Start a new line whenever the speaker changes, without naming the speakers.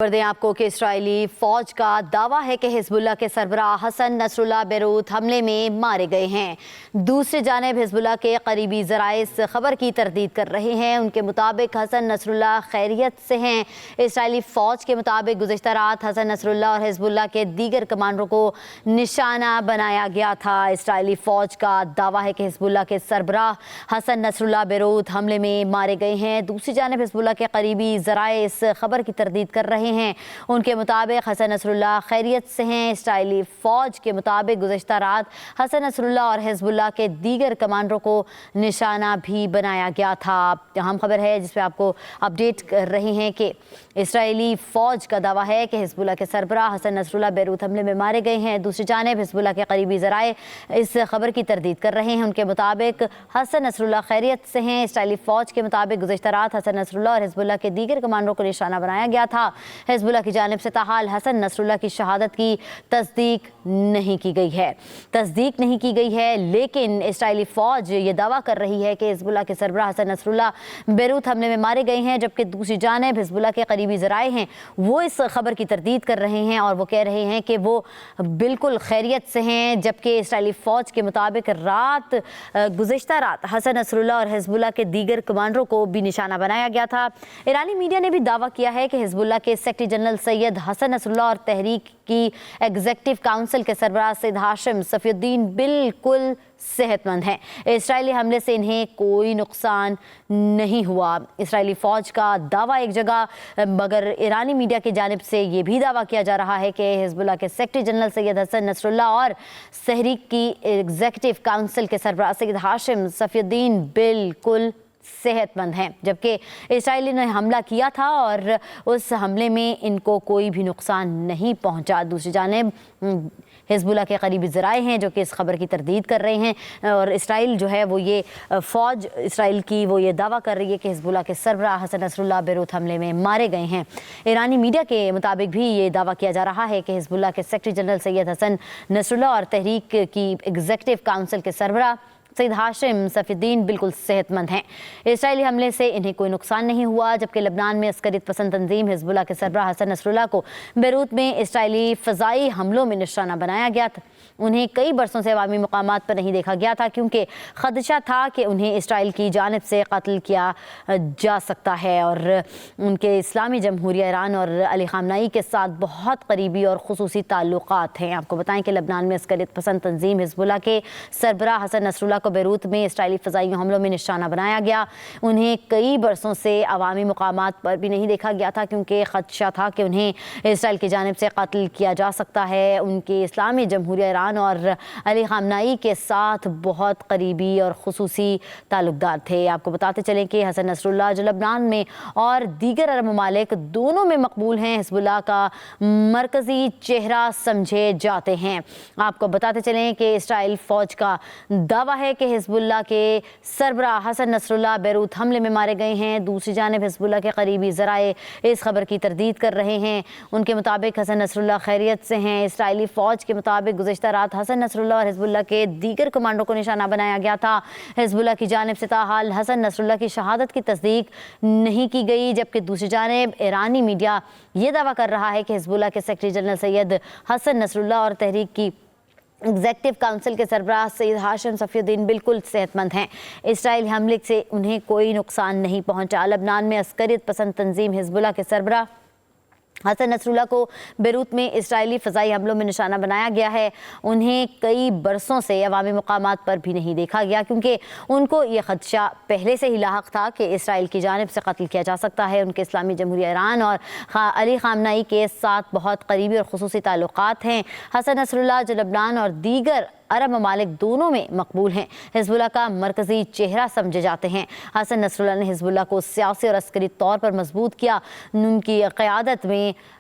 خبر دیں آپ کو کہ اسرائیلی فوج کا دعویٰ ہے کہ حزب اللہ کے سربراہ حسن نصر اللہ بیروت حملے میں مارے گئے ہیں۔ دوسری جانب حزب اللہ کے قریبی ذرائع اس خبر کی تردید کر رہے ہیں۔ ان کے مطابق حسن نصر اللہ خیریت سے ہیں۔ اسرائیلی فوج کے مطابق گزشتہ رات حسن نصر اللہ اور حزب اللہ کے دیگر کمانڈروں کو نشانہ بنایا گیا تھا۔ اسرائیلی فوج کا دعویٰ ہے کہ حزب اللہ کے سربراہ حسن نصر اللہ بیروت حملے میں مارے گئے ہیں۔ دوسری جانب حزب اللہ کے قریبی ذرائع اس خبر کی تردید کر رہے ہیں۔ ان کے مطابق حسن نصر اللہ خیریت سے ہیں۔ اسرائیلی فوج کے مطابق گزشتہ رات حسن نصر اللہ اور حزب اللہ کے دیگر کمانڈروں کو نشانہ بھی بنایا گیا تھا۔ اہم خبر ہے جس پہ آپ کو اپڈیٹ کر رہے ہیں کہ اسرائیلی فوج کا دعویٰ ہے کہ حزب اللہ کے سربراہ حسن نصر اللہ بیروت حملے میں مارے گئے ہیں۔ دوسری جانب حزب اللہ کے قریبی ذرائع اس خبر کی تردید کر رہے ہیں۔ ان کے مطابق حسن نصر اللہ خیریت سے ہیں۔ اسرائیلی فوج کے مطابق گزشتہ رات حسن نصر اللہ اور حزب اللہ کے دیگر کمانڈروں کو نشانہ بنایا گیا تھا۔ حزب اللہ کی جانب سے تاحال حسن نصر اللہ کی شہادت کی تصدیق نہیں کی گئی ہے، لیکن اسرائیلی فوج یہ دعویٰ کر رہی ہے کہ حزب اللہ کے سربراہ حسن نصر اللہ بیروت حملے میں مارے گئے ہیں، جبکہ دوسری جانب حزب اللہ کے قریبی ذرائع ہیں وہ اس خبر کی تردید کر رہے ہیں اور وہ کہہ رہے ہیں کہ وہ بالکل خیریت سے ہیں، جبکہ اسرائیلی فوج کے مطابق گزشتہ رات حسن نصر اللہ اور حزب اللہ کے دیگر کمانڈروں کو بھی نشانہ بنایا گیا تھا۔ ایرانی میڈیا نے بھی دعویٰ کیا ہے کہ حزب اللہ کے سیکرٹری جنرل سید حسن نصر اللہ اور تحریک کی ایگزیکٹو کونسل کے سربراہ سید ہاشم صفی الدین بالکل صحت مند ہیں۔ اسرائیلی حملے سے انہیں کوئی نقصان نہیں ہوا۔ اسرائیلی فوج کا دعویٰ ایک جگہ، مگر ایرانی میڈیا کی جانب سے یہ بھی دعویٰ کیا جا رہا ہے کہ حزب اللہ کے سیکرٹری جنرل سید حسن نصر اللہ اور تحریک کی ایگزیکٹو کونسل کے سربراہ سید ہاشم صفی الدین بالکل صحت مند ہیں، جبکہ اسرائیل نے حملہ کیا تھا اور اس حملے میں ان کو کوئی بھی نقصان نہیں پہنچا۔ دوسری جانب حزب اللہ کے قریبی ذرائع ہیں جو کہ اس خبر کی تردید کر رہے ہیں اور اسرائیل جو ہے وہ یہ فوج اسرائیل کی وہ یہ دعویٰ کر رہی ہے کہ حزب اللہ کے سربراہ حسن نصر اللہ بیروت حملے میں مارے گئے ہیں۔ ایرانی میڈیا کے مطابق بھی یہ دعویٰ کیا جا رہا ہے کہ حزب اللہ کے سیکرٹری جنرل سید حسن نصر اللہ اور تحریک کی ایگزیکٹو کونسل کے سربراہ سید ہاشم صفی الدین بالکل صحت مند ہیں۔ اسرائیلی حملے سے انہیں کوئی نقصان نہیں ہوا، جبکہ لبنان میں عسکریت پسند تنظیم حزب اللہ کے سربراہ حسن نصر اللہ کو بیروت میں اسرائیلی فضائی حملوں میں نشانہ بنایا گیا تھا۔ انہیں کئی برسوں سے عوامی مقامات پر نہیں دیکھا گیا تھا کیونکہ خدشہ تھا کہ انہیں اسرائیل کی جانب سے قتل کیا جا سکتا ہے اور ان کے اسلامی جمہوریہ ایران اور علی خامنائی کے ساتھ بہت قریبی اور خصوصی تعلقات ہیں۔ آپ کو بتائیں کہ لبنان میں عسکریت پسند تنظیم حزب اللہ کے سربراہ حسن نصر اللہ کو بیروت میں اسرائیلی فضائی حملوں میں نشانہ بنایا گیا۔ انہیں کئی برسوں سے عوامی مقامات پر بھی نہیں دیکھا گیا تھا کیونکہ خدشہ تھا کہ انہیں اسرائیل کی جانب سے قتل کیا جا سکتا ہے۔ ان کے اسلامی جمہوریہ ایران اور علی خامنائی کے ساتھ بہت قریبی اور خصوصی تعلقات تھے۔ آپ کو بتاتے چلیں کہ حسن نصر اللہ جو لبنان میں اور دیگر عرب ممالک دونوں میں مقبول ہیں، حزب اللہ کا مرکزی چہرہ سمجھے جاتے ہیں۔ آپ کو بتاتے چلیں کہ اسرائیل فوج کا دعویٰ ہے کہ حزب اللہ کے سربراہ حسن نصر اللہ بیروت حملے میں مارے گئے ہیں۔ دوسری جانب حزب اللہ کے قریبی ذرائع اس خبر کی تردید کر رہے ہیں۔ ان کے مطابق حسن نصر اللہ خیریت سے ہیں۔ اسرائیلی فوج کے مطابق گزشتہ رات حسن نصر اللہ اور حزب اللہ کے دیگر کمانڈوں کو نشانہ بنایا گیا تھا۔ حزب اللہ کی جانب سے تاحال حسن نصر اللہ کی شہادت کی تصدیق نہیں کی گئی، جبکہ دوسری جانب ایرانی میڈیا یہ دعویٰ کر رہا ہے کہ حزب اللہ کے سیکرٹری جنرل سید حسن نصر اللہ اور تحریک کی ایگزیکٹو کونسل کے سربراہ سید ہاشم صفی الدین بالکل صحت مند ہیں۔ اسرائیلی حملے سے انہیں کوئی نقصان نہیں پہنچا۔ لبنان میں عسکریت پسند تنظیم حزب اللہ کے سربراہ حسن نصر اللہ کو بیروت میں اسرائیلی فضائی حملوں میں نشانہ بنایا گیا ہے۔ انہیں کئی برسوں سے عوامی مقامات پر بھی نہیں دیکھا گیا کیونکہ ان کو یہ خدشہ پہلے سے ہی لاحق تھا کہ اسرائیل کی جانب سے قتل کیا جا سکتا ہے۔ ان کے اسلامی جمہوریہ ایران اور علی خامنائی کے ساتھ بہت قریبی اور خصوصی تعلقات ہیں۔ حسن نصر اللہ جو لبنان اور دیگر عرب ممالک دونوں میں مقبول ہیں، حزب اللہ کا مرکزی چہرہ سمجھے جاتے ہیں۔ حسن نصر اللہ نے حزب اللہ کو سیاسی اور عسکری طور پر مضبوط کیا۔ ان کی قیادت میں